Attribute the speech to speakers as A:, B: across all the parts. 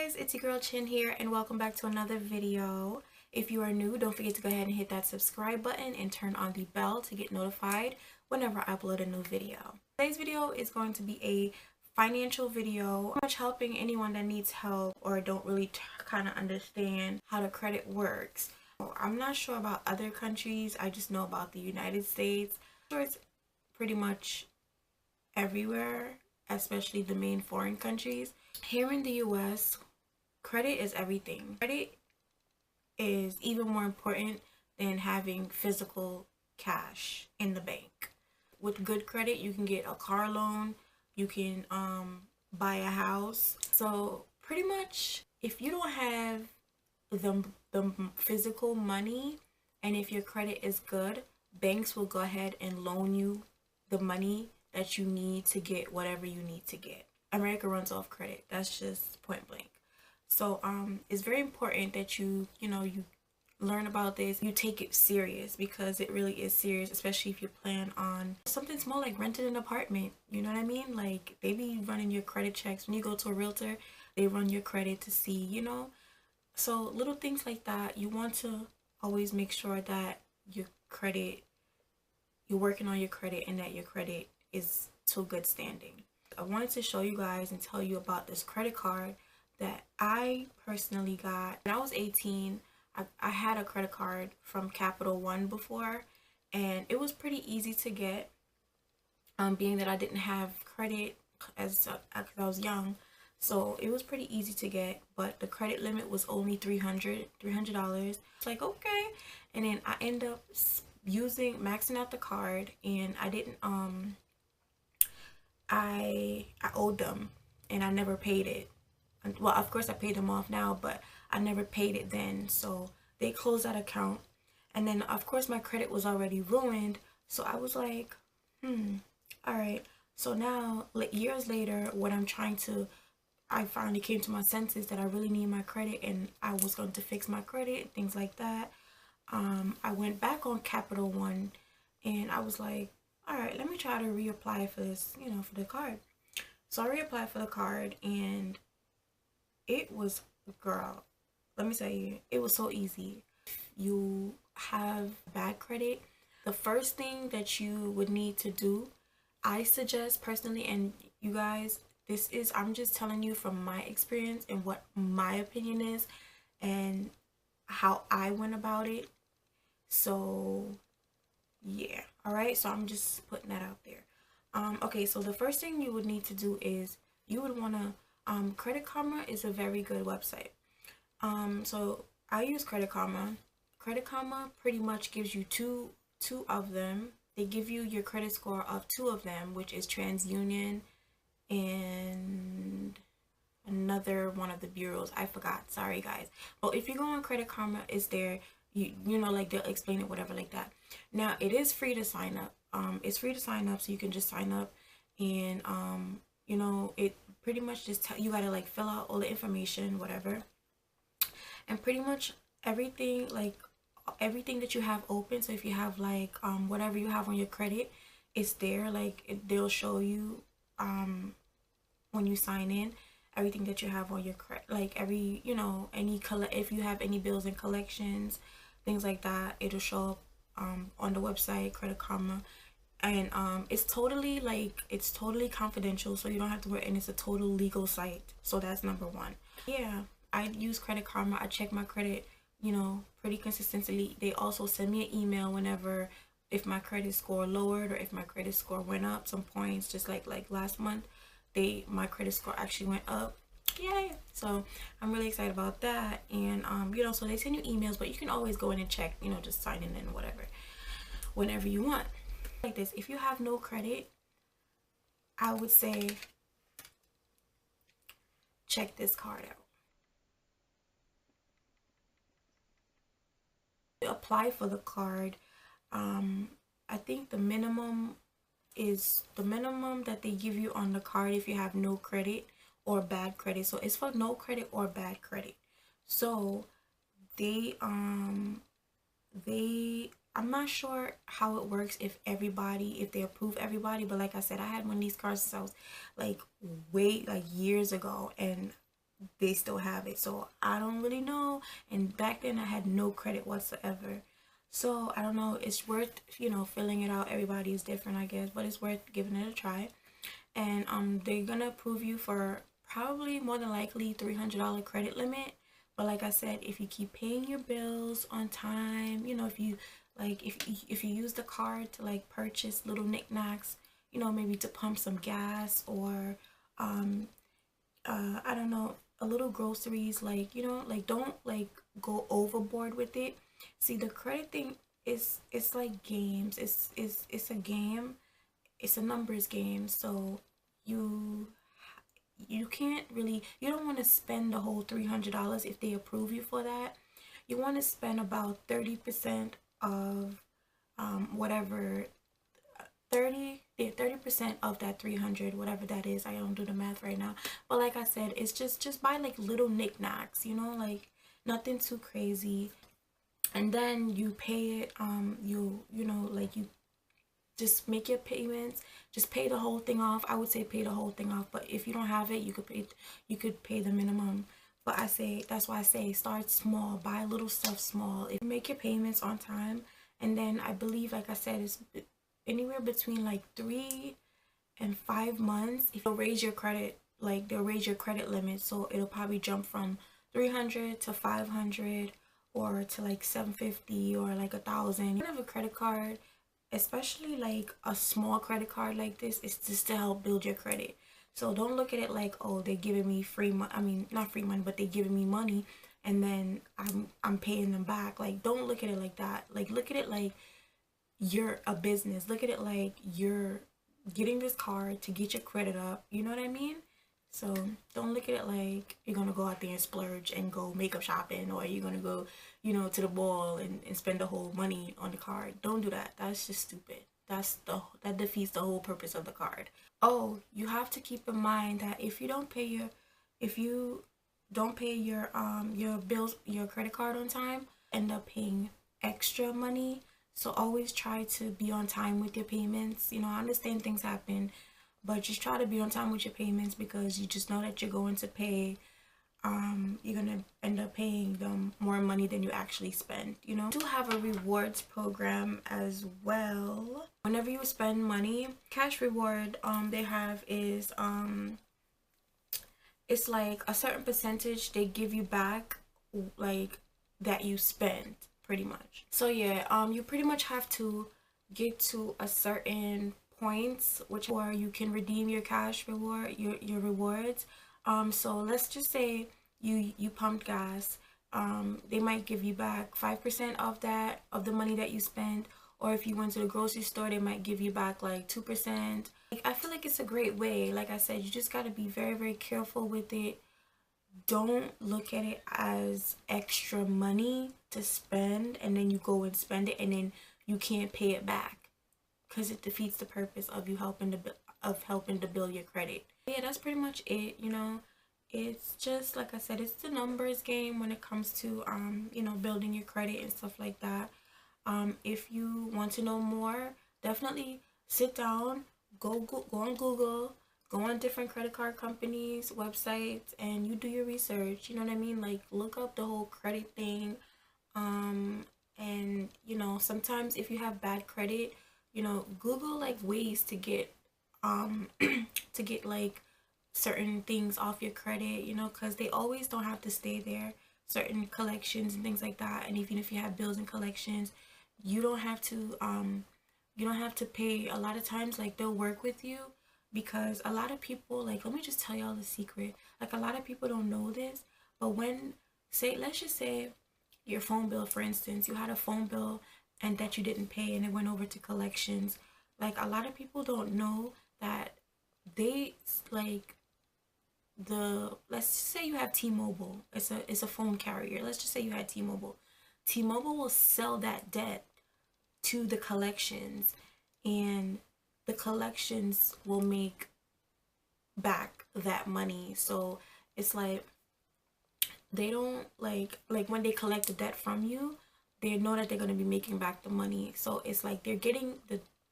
A: guys, it's your girl Chin here and welcome back to another video. If you are new, don't forget to go ahead and hit that subscribe button and turn on the bell to get notified whenever I upload a new video. Today's video is going to be a financial video, pretty much helping anyone that needs help or don't really kind of understand how the credit works. I'm not sure about other countries, I just know about the United States. I'm sure it's pretty much everywhere, especially the main foreign countries. Here in the US, credit is everything. Credit is even more important than having physical cash in the bank. With good credit, you can get a car loan, you can buy a house. So pretty much if you don't have the physical money, and if your credit is good, banks will go ahead and loan you the money that you need to get whatever you need to get. America runs off credit. That's just point blank. So it's very important that you learn about this, you take it serious, because it really is serious, especially if you plan on something small like renting an apartment. You know what I mean? Like, they be running your credit checks when you go to a realtor. They run your credit to see, so little things like that. You want to always make sure that your credit, you're working on your credit, and that your credit is to good standing. I wanted to show you guys and tell you about this credit card that I personally got when I was 18. I had a credit card from Capital One before, and it was pretty easy to get, being that I didn't have credit as I was young, so it was pretty easy to get, but the credit limit was only $300. It's like, okay. And then I end up maxing out the card, and I didn't I owed them and I never paid it. Well, of course I paid them off now, but I never paid it then. So they closed that account, and then of course my credit was already ruined. So I was like, all right. So now, like, years later, when I finally came to my senses that I really need my credit and I was going to fix my credit, things like that. I went back on Capital One, and I was like, all right, let me try to reapply for this, for the card. So I reapplied for the card, and it was, girl, let me tell you, it was so easy. You have bad credit, the first thing that you would need to do, I suggest personally, and you guys, I'm just telling you from my experience and what my opinion is and how I went about it. So yeah, all right, so I'm just putting that out there. Okay, so the first thing you would need to do is you would want to Credit Karma is a very good website. So I use Credit Karma. Credit Karma pretty much gives you two of them. They give you your credit score of two of them, which is TransUnion and another one of the bureaus. I forgot, sorry guys. But if you go on Credit Karma, it's there. Like, they'll explain it, whatever, like that. Now, it is free to sign up. It's free to sign up, so you can just sign up, and it pretty much just you gotta like fill out all the information, whatever, and pretty much everything that you have open. So if you have like whatever you have on your credit, it's there. Like, they'll show you when you sign in everything that you have on your credit, like every if you have any bills and collections, things like that, it'll show up on the website Credit Karma. And it's totally confidential, so you don't have to worry, and it's a total legal site. So that's number one. Yeah, I use Credit Karma. I check my credit pretty consistently. They also send me an email if my credit score lowered or if my credit score went up some points, just like last month. My credit score actually went up. Yay! So I'm really excited about that. And so they send you emails, but you can always go in and check, just sign in and whatever, whenever you want. Like this, if you have no credit, I would say check this card out. To apply for the card, I think the minimum that they give you on the card if you have no credit or bad credit. So it's for no credit or bad credit. So I'm not sure how it works if they approve everybody, but like I said, I had one of these cards since I was like years ago, and they still have it. So I don't really know. And back then I had no credit whatsoever. So I don't know, it's worth, you know, filling it out. Everybody is different, I guess, but it's worth giving it a try. And they're gonna approve you for probably more than likely $300 credit limit. But like I said, if you keep paying your bills on time, you know, if you like if you use the card to like purchase little knickknacks, you know, maybe to pump some gas, or I don't know, a little groceries, like, you know, like don't like go overboard with it. See, the credit thing is, it's like games. It's a game. It's a numbers game. So you you can't really, you don't want to spend the whole $300 if they approve you for that. You want to spend about 30% of whatever, 30% of that 300, whatever that is. I don't do the math right now, but like I said, it's just buy like little knickknacks, you know, like nothing too crazy. And then you pay it, you know, like you just make your payments, just pay the whole thing off. I would say pay the whole thing off, but if you don't have it, you could pay the minimum. But I say, that's why I say start small, buy little stuff small. If you make your payments on time, and then I believe, like I said, it's anywhere between like 3 and 5 months. If they'll raise your credit, like they'll raise your credit limit, so it'll probably jump from 300 to 500, or to like 750, or like 1,000. You have a credit card, especially like a small credit card like this, is just to help build your credit. So don't look at it like, oh, they're giving me free money. I mean, not free money, but they're giving me money, and then I'm paying them back. Like, don't look at it like that. Like, look at it like you're a business. Look at it like you're getting this card to get your credit up. You know what I mean? So don't look at it like you're gonna go out there and splurge and go makeup shopping, or you're gonna go, you know, to the mall and spend the whole money on the card. Don't do that. That's just stupid. That defeats the whole purpose of the card. Oh, you have to keep in mind that if you don't pay your bills, your credit card on time, end up paying extra money. So always try to be on time with your payments. You know, I understand things happen, but just try to be on time with your payments, because you just know that you're going to pay, you're gonna end up paying them more money than you actually spend. You know, do have a rewards program as well. Whenever you spend money, cash reward they have is it's like a certain percentage they give you back, like that you spend, pretty much. So yeah, you pretty much have to get to a certain points, which, or you can redeem your cash reward, your rewards. So let's just say you pumped gas. They might give you back 5% of that, of the money that you spent. Or if you went to the grocery store, they might give you back like 2%. Like, I feel like it's a great way. Like I said, you just got to be very, very careful with it. Don't look at it as extra money to spend, and then you go and spend it, and then you can't pay it back, because it defeats the purpose of you helping to build your credit. Yeah, that's pretty much it. You know, it's just like I said, it's the numbers game when it comes to you know, building your credit and stuff like that. If you want to know more, definitely sit down, go on Google, go on different credit card companies websites, and you do your research. You know what I mean? Like, look up the whole credit thing. And you know, sometimes if you have bad credit, you know, Google like ways to get to get like certain things off your credit, you know, because they always don't have to stay there, certain collections and things like that. And even if you have bills and collections, you don't have to pay. A lot of times, like, they'll work with you, because a lot of people, like, let me just tell y'all the secret. Like, a lot of people don't know this, but when, say, let's just say your phone bill, for instance, you had a phone bill and that you didn't pay, and it went over to collections. Like, a lot of people don't know that they, like, let's just say you have T-Mobile. It's a phone carrier. Let's just say you had T-Mobile. T-Mobile will sell that debt to the collections, and the collections will make back that money. So it's like they don't like when they collect the debt from you, they know that they're going to be making back the money. So it's like they're getting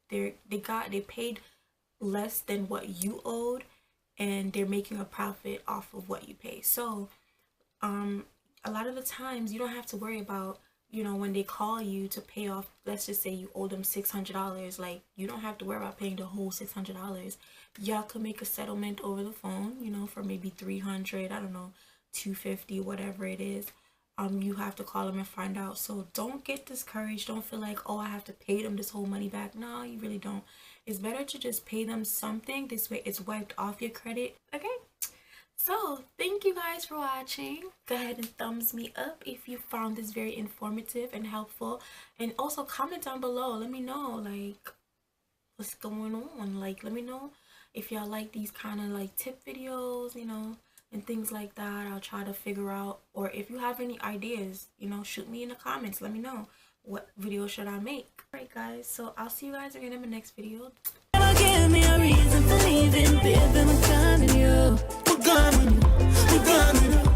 A: they paid less than what you owed, and they're making a profit off of what you pay. So a lot of the times you don't have to worry about, you know, when they call you to pay off, let's just say you owe them $600, like you don't have to worry about paying the whole $600. Y'all could make a settlement over the phone, you know, for maybe $300, I don't know, $250, whatever it is. You have to call them and find out. So don't get discouraged. Don't feel like, oh, I have to pay them this whole money back. No, you really don't. It's better to just pay them something. This way it's wiped off your credit. Okay, so thank you guys for watching. Go ahead and thumbs me up if you found this very informative and helpful, and also comment down below. Let me know like what's going on. Like, let me know if y'all like these kind of like tip videos, you know, and things like that. I'll try to figure out, or if you have any ideas, you know, shoot me in the comments. Let me know what video should I make. Alright guys, so I'll see you guys again in my next video.
B: Give me a reason for leaving, baby, we're coming you. We're coming you.